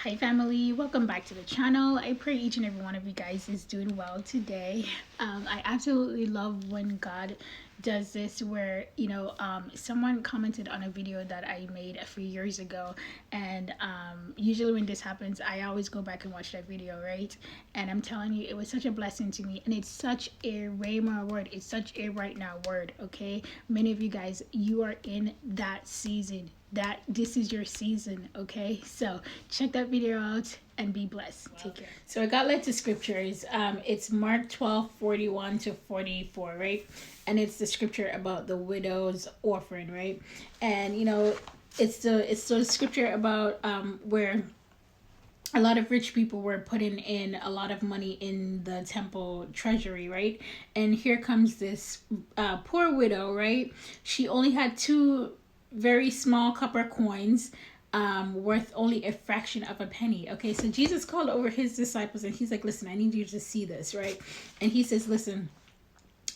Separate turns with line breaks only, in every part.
Hi family, welcome back to the channel. I pray each and every one of you guys is doing well today. I absolutely love when God does this where someone commented on a video that I made a few years ago, and usually when this happens I always go back and watch that video, right? And I'm telling you, it was such a blessing to me, and it's such a rhema word, it's such a right now word. Okay, many of you guys, you are in that season, that this is your season. Okay, so check that video out and be blessed. Take care. So I got led to scriptures. It's Mark 12:41 to 44, right? And it's the scripture about the widow's offering, right? And it's the scripture about where a lot of rich people were putting in a lot of money in the temple treasury, right? And here comes this poor widow, right? She only had two very small copper coins, worth only a fraction of a penny. Okay, so Jesus called over his disciples and he's like, listen, I need you to see this, right? And he says, listen,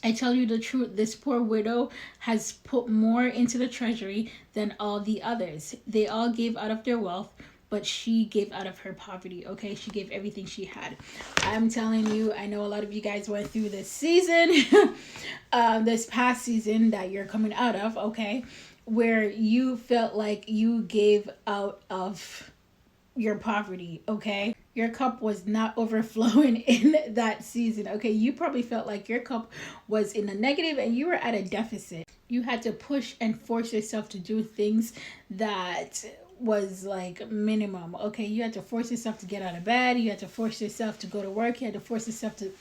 I tell you the truth, this poor widow has put more into the treasury than all the others. They all gave out of their wealth, but she gave out of her poverty. Okay, she gave everything she had. I'm telling you, I know a lot of you guys went through this season, this past season that you're coming out of, okay, where you felt like you gave out of your poverty. Okay, your cup was not overflowing in that season. Okay, you probably felt like your cup was in a negative and you were at a deficit. You had to push and force yourself to do things that was like minimum. Okay, you had to force yourself to get out of bed, you had to force yourself to go to work, you had to force yourself to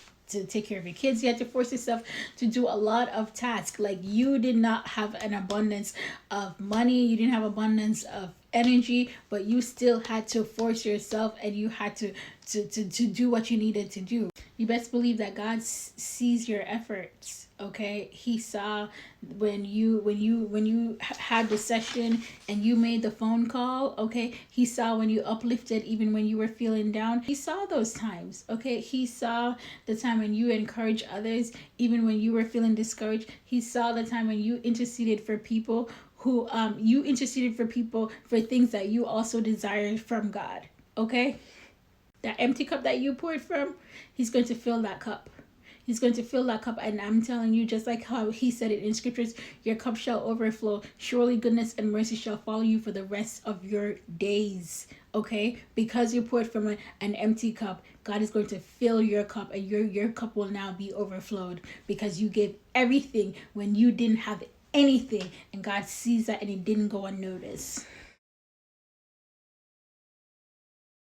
take care of your kids, you had to force yourself to do a lot of tasks. Like, you did not have an abundance of money, you didn't have abundance of energy, but you still had to force yourself and you had to do what you needed to do. You best believe that God sees your efforts. Okay, he saw when you had the session and you made the phone call. Okay, he saw when you uplifted even when you were feeling down. He saw those times. Okay, he saw the time when you encouraged others even when you were feeling discouraged. He saw the time when you interceded for people who you interceded for people for things that you also desired from God. Okay, that empty cup that you poured from, he's going to fill that cup. He's going to fill that cup. And I'm telling you, just like how he said it in scriptures, your cup shall overflow. Surely goodness and mercy shall follow you for the rest of your days. Okay, because you poured from an empty cup, God is going to fill your cup, and your cup will now be overflowed because you gave everything when you didn't have anything, and God sees that and it didn't go unnoticed.